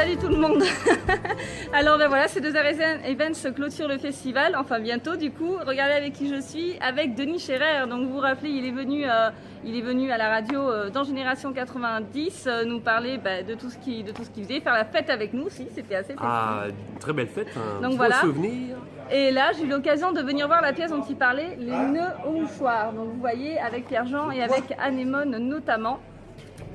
salut tout le monde. Alors ben voilà, ces 2 Events clôturent le festival, enfin bientôt du coup. Regardez avec qui je suis, avec Denis Scherer. Donc vous vous rappelez, il est venu à la radio dans Génération 90 nous parler de tout ce qu'il faisait, faire la fête avec nous aussi, c'était assez festif. Ah, une très belle fête, un donc beau voilà. souvenir. Et là, j'ai eu l'occasion de venir voir la pièce dont il parlait, les nœuds au mouchoir. Donc vous voyez, avec Pierre-Jean et avec Anémone notamment.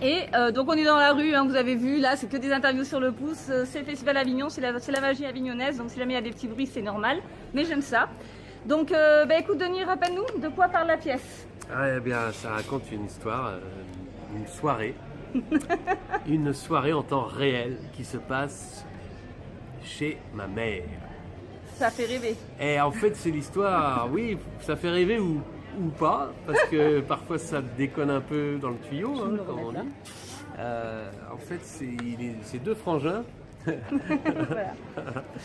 Et donc on est dans la rue, hein, vous avez vu, là c'est que des interviews sur le pouce, c'est le Festival Avignon, c'est la magie avignonnaise, donc si jamais il y a des petits bruits c'est normal, mais j'aime ça. Donc écoute Denis, rappelle-nous de quoi parle la pièce. Ah, eh bien, ça raconte une histoire, une soirée, une soirée en temps réel qui se passe chez ma mère. Ça fait rêver. Et en fait c'est l'histoire, oui, ça fait rêver ou pas, parce que parfois ça déconne un peu dans le tuyau, hein, comme on dit. En fait, c'est 2 frangins. Voilà.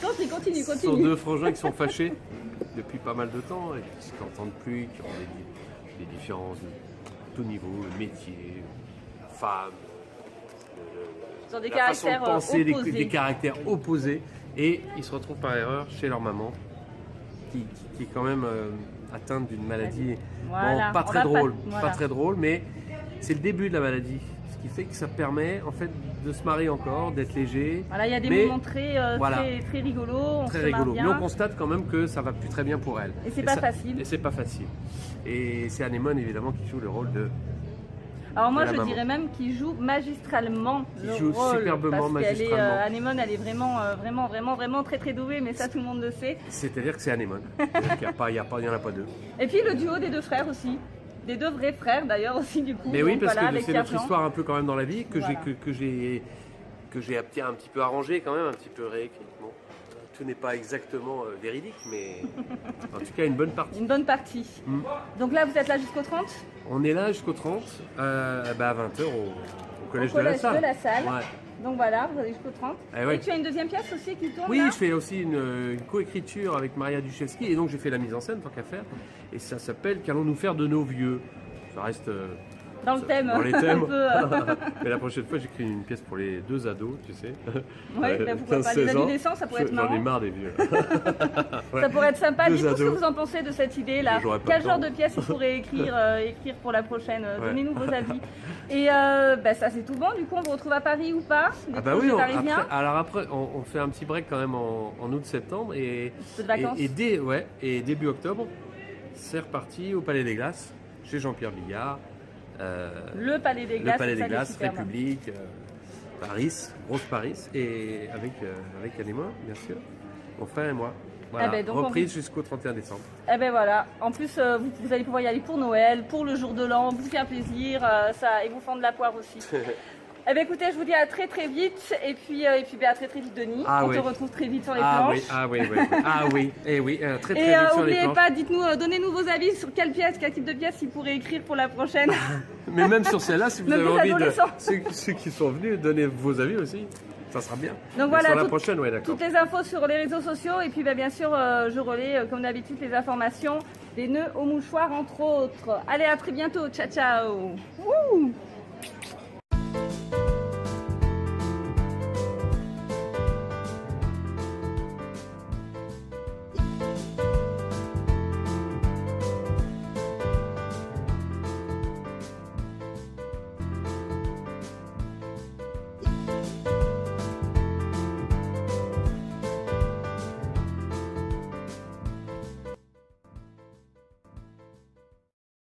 Continue. Ce sont 2 frangins qui sont fâchés depuis pas mal de temps et qui ne s'entendent plus, qui ont des différences de tout niveau, le métier, la femme, Ils ont des la façon de caractères penser, opposés. des caractères opposés, et ils se retrouvent par erreur chez leur maman, qui est quand même atteinte d'une maladie voilà. pas très drôle, voilà. pas très drôle, mais c'est le début de la maladie, ce qui fait que ça permet en fait de se marier encore, d'être léger. Voilà, il y a des moments très rigolos, on se marre bien. Mais on constate quand même que ça va plus très bien pour elle. Et c'est pas facile. Et c'est pas facile. Et c'est Anémone évidemment qui joue le rôle de. Alors moi je maman. Dirais même qu'il joue magistralement le rôle. Superbement magistralement. Anémone elle est vraiment très douée, mais ça tout le monde le sait. C'est-à-dire que c'est Anémone. Il n'y en a pas 2. Et puis le duo des 2 frères aussi. Des 2 vrais frères d'ailleurs aussi du coup. Mais oui, parce voilà, que c'est notre Pierre-Jean. histoire un peu quand même dans la vie que Voilà. j'ai un petit peu arrangé quand même, un petit peu réécrit. Bon, tout n'est pas exactement véridique, mais en tout cas une bonne partie. Une bonne partie. Donc là vous êtes là jusqu'au 30 ? On est là jusqu'au 30, à 20h au collège de la Salle. Ouais. Donc voilà, vous allez jusqu'au 30. Eh ouais. Et tu as une 2e pièce aussi qui tourne Oui, là ? je fais aussi une coécriture avec Maria Duchesky, et donc j'ai fait la mise en scène tant qu'à faire. Et ça s'appelle Qu'allons-nous faire de nos vieux ? Ça reste dans le thème. Dans les thèmes. Un peu, Mais la prochaine fois, j'écris une pièce pour les 2 ados, tu sais. Ouais, pourquoi pas. Les adolescents, ça pourrait être marrant. J'en ai marre des vieux. Ouais. Ça pourrait être sympa. 2 Dites-nous ce que ados. vous en pensez de cette idée-là. J'aurais pas Quel le genre temps. de pièce vous pourrez écrire pour la prochaine. Ouais. Donnez-nous vos avis. Et ça c'est tout bon. Du coup, on vous retrouve à Paris ou pas? Ah bah oui, Parisiens. après, on fait un petit break quand même en août-septembre. Et Peu de vacances. Et début octobre, c'est reparti au Palais des Glaces, chez Jean-Pierre Billard. Le Palais des Glaces, République, Paris, Grosse Paris, et avec Anémone, bien sûr, mon frère et moi. Voilà, donc reprise jusqu'au 31 décembre. Eh ben voilà, en plus vous allez pouvoir y aller pour Noël, pour le jour de l'an, vous faire plaisir, et vous fendre de la poire aussi. Eh bien écoutez, je vous dis à très vite, et puis à très vite Denis, on te retrouve très vite sur les planches. Très vite sur les Et planches. n'oubliez pas, donnez-nous vos avis sur quel type de pièce il pourrait écrire pour la prochaine. Mais même sur celle-là, si vous Même avez envie les ceux qui sont venus, donnez vos avis aussi, ça sera bien. Donc voilà, sur la prochaine, d'accord. toutes les infos sur les réseaux sociaux, et puis bien sûr je relais comme d'habitude les informations des nœuds au mouchoir entre autres. Allez, à très bientôt, ciao ciao. Wouh.